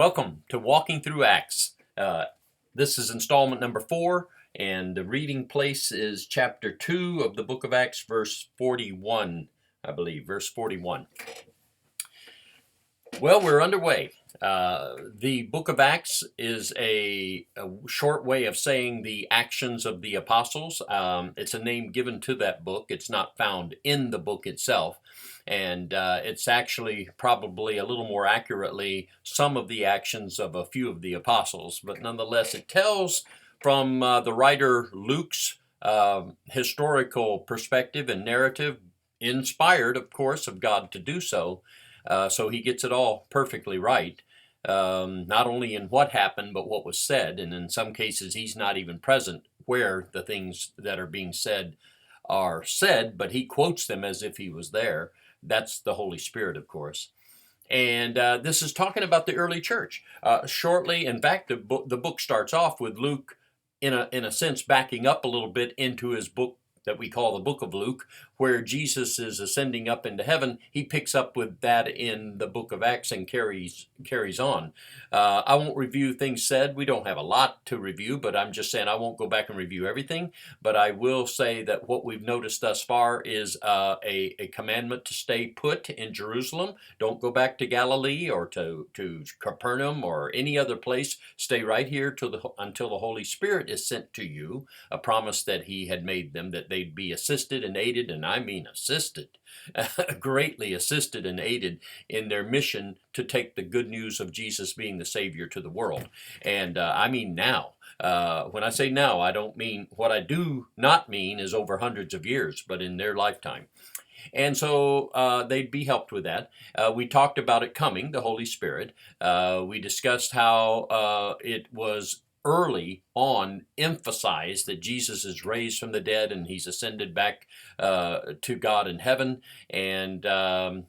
Welcome to Walking Through Acts. This is installment number 4, and the reading place is chapter 2 of the book of Acts, verse 41, I believe, verse 41. Well, we're underway. The book of Acts is a short way of saying the actions of the apostles. It's a name given to that book. It's not found in the book itself. And it's actually probably a little more accurately some of the actions of a few of the apostles. But nonetheless, it tells from the writer Luke's historical perspective and narrative, inspired, of course, of God to do so. So he gets it all perfectly right, not only in what happened, but what was said. And in some cases, he's not even present where the things that are being said are said, but he quotes them as if he was there. That's the Holy Spirit, of course. And this is talking about the early church. Shortly, in fact, the book starts off with Luke, in a sense, backing up a little bit into his book that we call the book of Luke, where Jesus is ascending up into heaven. He picks up with that in the book of Acts and carries on. I won't review things said. We don't have a lot to review, but I'm just saying I won't go back and review everything. But I will say that what we've noticed thus far is a commandment to stay put in Jerusalem. Don't go back to Galilee or to Capernaum or any other place. Stay right here until the Holy Spirit is sent to you, a promise that he had made them, that they'd be assisted and aided, and I mean assisted, greatly assisted and aided in their mission to take the good news of Jesus being the Savior to the world. And I mean now. When I say now, I don't mean, what I do not mean is over hundreds of years, but in their lifetime. And so they'd be helped with that. We talked about it coming, the Holy Spirit. We discussed how it was early on emphasized that Jesus is raised from the dead and he's ascended back to God in heaven. And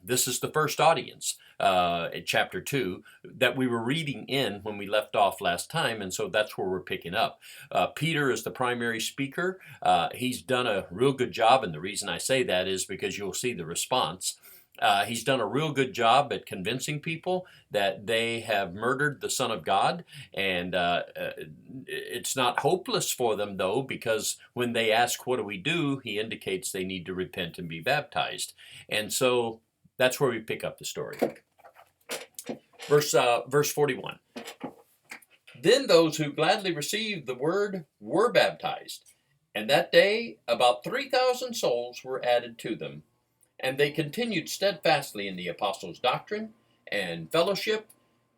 this is the first audience in chapter 2 that we were reading in when we left off last time. And so that's where we're picking up. Peter is the primary speaker. He's done a real good job. And the reason I say that is because you'll see the response. He's done a real good job at convincing people that they have murdered the Son of God. And it's not hopeless for them, though, because when they ask, what do we do? He indicates they need to repent and be baptized. And so that's where we pick up the story. Verse 41. Then those who gladly received the word were baptized. And that day about 3,000 souls were added to them. And they continued steadfastly in the apostles' doctrine and fellowship,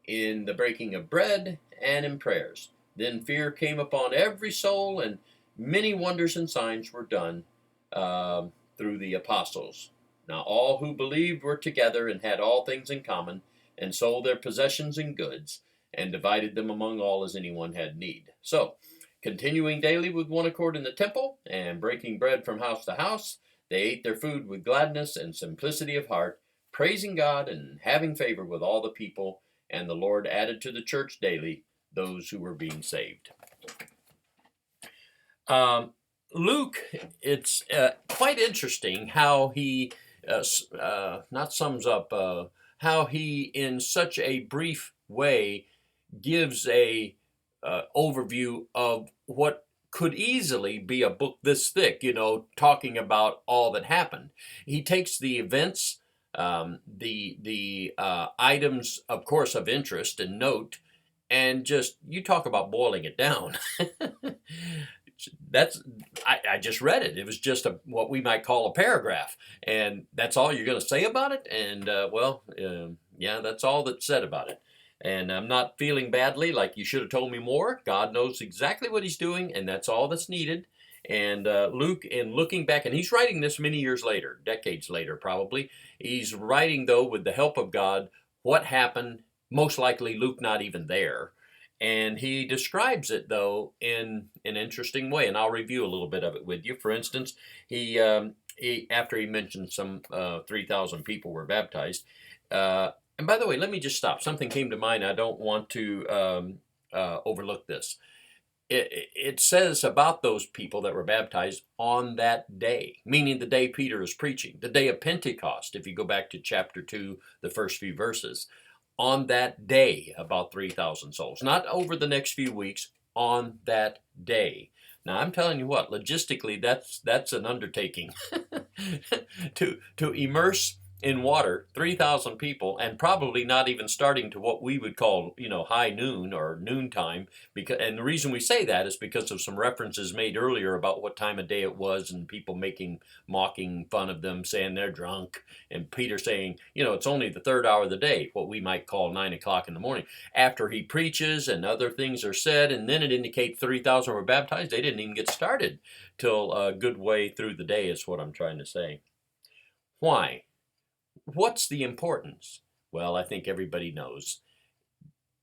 in the breaking of bread, and in prayers. Then fear came upon every soul, and many wonders and signs were done through the apostles. Now all who believed were together and had all things in common, and sold their possessions and goods, and divided them among all as anyone had need. So, continuing daily with one accord in the temple, and breaking bread from house to house, they ate their food with gladness and simplicity of heart, praising God and having favor with all the people, and the Lord added to the church daily those who were being saved. Luke, it's quite interesting how he how he, in such a brief way, gives a overview of what could easily be a book this thick, talking about all that happened. He takes the events, the items, of course, of interest and note, and you talk about boiling it down. I just read it. It was just what we might call a paragraph, and that's all you're going to say about it. And yeah, that's all that's said about it. And I'm not feeling badly, like you should have told me more. God knows exactly what he's doing, and that's all that's needed. And Luke, in looking back, and he's writing this many years later, decades later probably, he's writing, though, with the help of God, what happened, most likely Luke not even there. And he describes it, though, in an interesting way, and I'll review a little bit of it with you. For instance, he after he mentioned some 3,000 people were baptized, and by the way, let me just stop. Something came to mind. I don't want to overlook this. It says about those people that were baptized on that day, meaning the day Peter is preaching, the day of Pentecost, if you go back to chapter 2, the first few verses. On that day, about 3,000 souls. Not over the next few weeks, on that day. Now, I'm telling you what, logistically, that's an undertaking. To immerse in water 3,000 people, and probably not even starting to what we would call, high noon or noontime. And the reason we say that is because of some references made earlier about what time of day it was, and people mocking fun of them, saying they're drunk, and Peter saying, it's only the third hour of the day, what we might call 9 o'clock in the morning, after he preaches and other things are said, and then it indicates 3,000 were baptized. They didn't even get started till a good way through the day, is what I'm trying to say. Why? What's the importance? Well, I think everybody knows.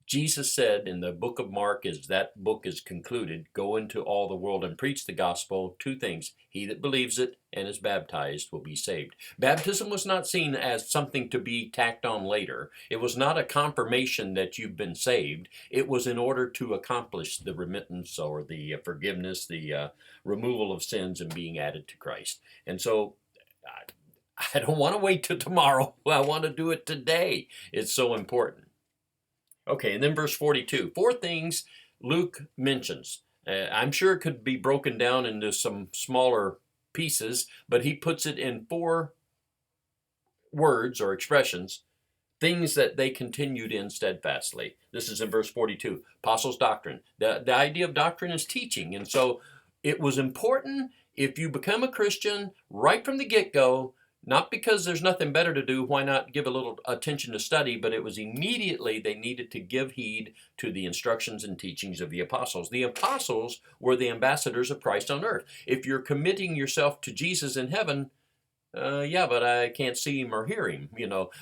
Jesus said in the book of Mark, as that book is concluded, go into all the world and preach the gospel. Two things. He that believes it and is baptized will be saved. Baptism was not seen as something to be tacked on later. It was not a confirmation that you've been saved. It was in order to accomplish the remittance or the forgiveness, the removal of sins, and being added to Christ. And so I don't want to wait till tomorrow. I want to do it today. It's so important. Okay, and then verse 42. Four things Luke mentions. I'm sure it could be broken down into some smaller pieces, but he puts it in four words or expressions, things that they continued in steadfastly. This is in verse 42. Apostles' doctrine. The idea of doctrine is teaching. And so it was important, if you become a Christian right from the get-go, not because there's nothing better to do, why not give a little attention to study, but it was immediately they needed to give heed to the instructions and teachings of the apostles. The apostles were the ambassadors of Christ on earth. If you're committing yourself to Jesus in heaven, yeah, but I can't see him or hear him,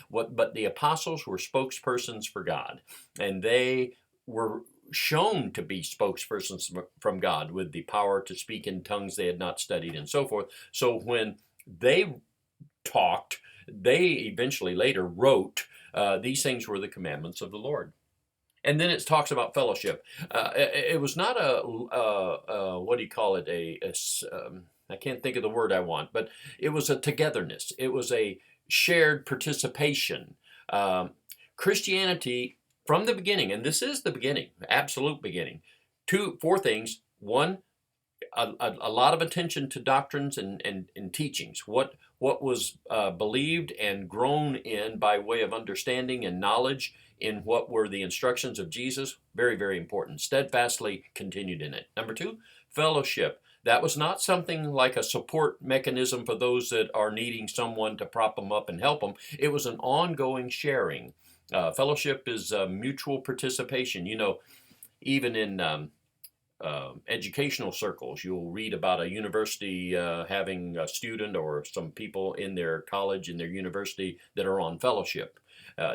But the apostles were spokespersons for God, and they were shown to be spokespersons from God with the power to speak in tongues they had not studied and so forth. So when they talked, they eventually later wrote, these things were the commandments of the Lord. And then it talks about fellowship. It was not what do you call it, I can't think of the word I want, but it was a togetherness. It was a shared participation. Christianity, from the beginning, and this is the beginning, absolute beginning, four things. One, a lot of attention to doctrines and teachings. What was believed and grown in by way of understanding and knowledge in what were the instructions of Jesus, very, very important. Steadfastly continued in it. Number two, fellowship. That was not something like a support mechanism for those that are needing someone to prop them up and help them. It was an ongoing sharing. Fellowship is mutual participation. Even in educational circles, you'll read about a university having a student or some people in their college, in their university, that are on fellowship.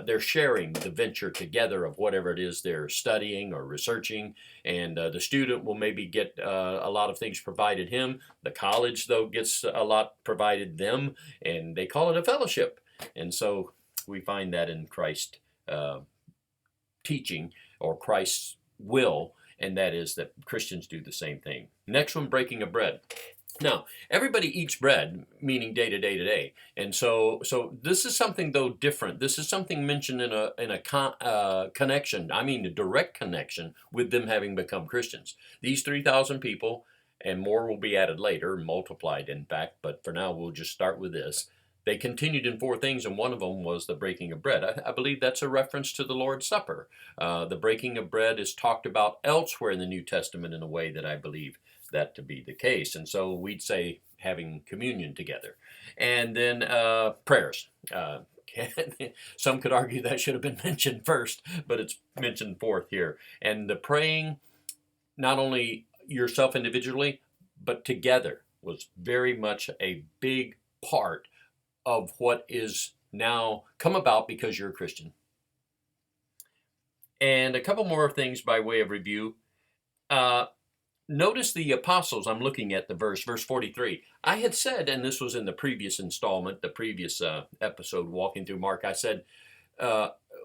They're sharing the venture together of whatever it is they're studying or researching, and the student will maybe get a lot of things provided him. The college, though, gets a lot provided them, and they call it a fellowship. And so we find that in Christ's teaching, or Christ's will, and that is that Christians do the same thing. Next one, breaking of bread. Now, everybody eats bread, meaning day to day to day, and so this is something, though, different. This is something mentioned in a connection. I mean, a direct connection with them having become Christians. These 3,000 people, and more will be added later, multiplied in fact. But for now, we'll just start with this. They continued in four things, and one of them was the breaking of bread. I believe that's a reference to the Lord's Supper. The breaking of bread is talked about elsewhere in the New Testament in a way that I believe that to be the case. And so we'd say having communion together. And then prayers. Some could argue that should have been mentioned first, but it's mentioned fourth here. And the praying, not only yourself individually, but together, was very much a big part of what is now come about because you're a Christian. And a couple more things by way of review. Notice the apostles. I'm looking at the verse 43. I had said, and this was in the previous installment, the previous episode, Walking Through Mark, I said,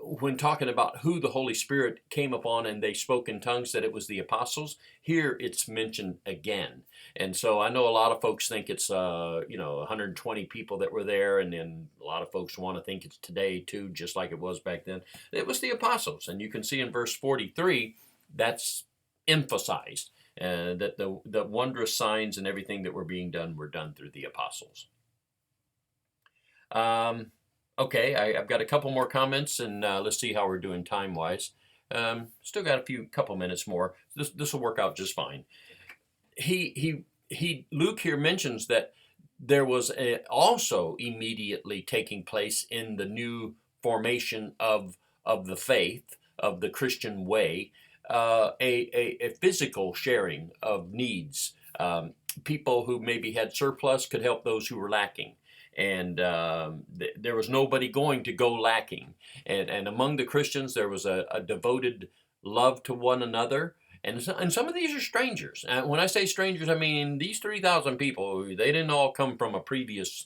when talking about who the Holy Spirit came upon and they spoke in tongues, that it was the apostles. Here it's mentioned again. And so I know a lot of folks think it's 120 people that were there, and then a lot of folks want to think it's today too, just like it was back then. It was the apostles, and you can see in verse 43 that's emphasized, that the wondrous signs and everything that were being done were done through the apostles. Okay, I've got a couple more comments, and let's see how we're doing time-wise. Still got a couple minutes more. This will work out just fine. Luke here mentions that there was also immediately taking place in the new formation of the faith, of the Christian way, a physical sharing of needs. People who maybe had surplus could help those who were lacking. And there was nobody going to go lacking. And among the Christians, there was a devoted love to one another. And some of these are strangers. When I say strangers, I mean these 3,000 people, they didn't all come from a previous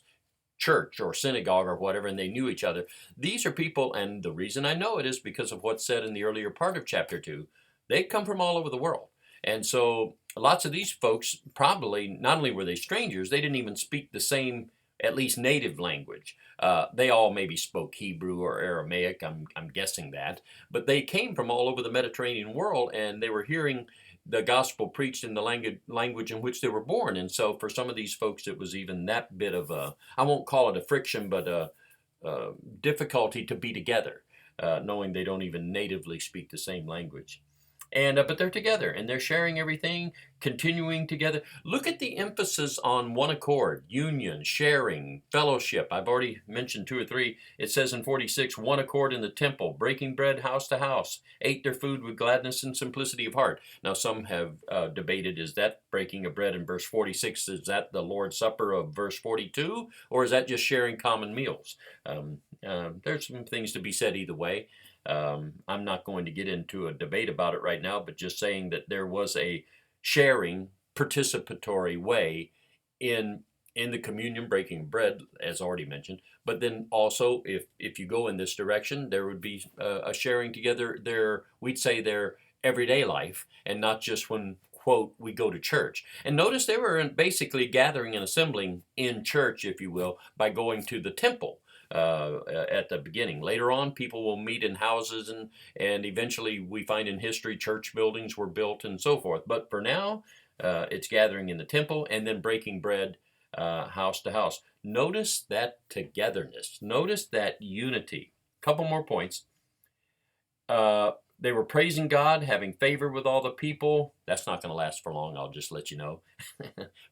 church or synagogue or whatever, and they knew each other. These are people, and the reason I know it is because of what's said in the earlier part of chapter 2. They come from all over the world. And so lots of these folks probably, not only were they strangers, they didn't even speak the same, at least native language. They all maybe spoke Hebrew or Aramaic, I'm guessing that. But they came from all over the Mediterranean world, and they were hearing the gospel preached in the language in which they were born. And so for some of these folks, it was even that bit of a, I won't call it a friction, but a difficulty to be together, knowing they don't even natively speak the same language. And but they're together, and they're sharing everything, continuing together. Look at the emphasis on one accord, union, sharing, fellowship. I've already mentioned 2 or 3. It says in 46, one accord in the temple, breaking bread house to house, ate their food with gladness and simplicity of heart. Now some have debated, is that breaking of bread in verse 46, is that the Lord's Supper of verse 42, or is that just sharing common meals? There's some things to be said either way. I'm not going to get into a debate about it right now, but just saying that there was a sharing, participatory way in the communion, breaking bread, as already mentioned. But then also, if you go in this direction, there would be a sharing together we'd say their everyday life, and not just when, quote, we go to church. And notice they were basically gathering and assembling in church, if you will, by going to the temple. At the beginning. Later on, people will meet in houses, and eventually we find in history church buildings were built and so forth. But for now, it's gathering in the temple and then breaking bread house to house. Notice that togetherness. Notice that unity. Couple more points. They were praising God, having favor with all the people. That's not going to last for long, I'll just let you know.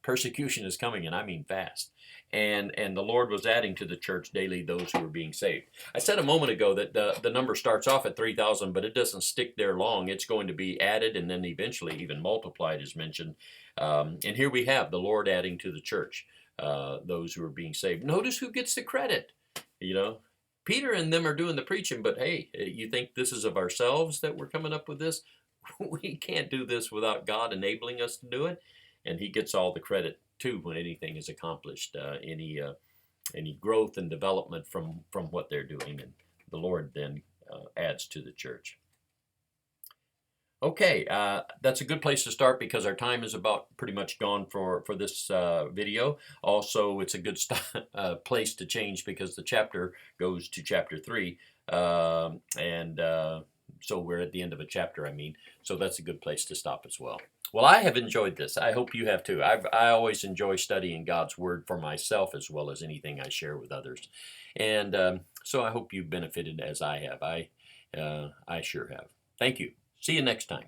Persecution is coming, and I mean fast. And the Lord was adding to the church daily those who were being saved. I said a moment ago that the number starts off at 3,000, but it doesn't stick there long. It's going to be added and then eventually even multiplied, as mentioned. And here we have the Lord adding to the church those who are being saved. Notice who gets the credit, you know. Peter and them are doing the preaching, but hey, you think this is of ourselves that we're coming up with this? We can't do this without God enabling us to do it, and he gets all the credit too when anything is accomplished, any growth and development from what they're doing, and the Lord then adds to the church. Okay, that's a good place to start because our time is about pretty much gone for this video. Also, it's a good place to change because the chapter goes to chapter 3. So we're at the end of a chapter, I mean. So that's a good place to stop as well. Well, I have enjoyed this. I hope you have too. I always enjoy studying God's Word for myself as well as anything I share with others. And so I hope you've benefited as I have. I sure have. Thank you. See you next time.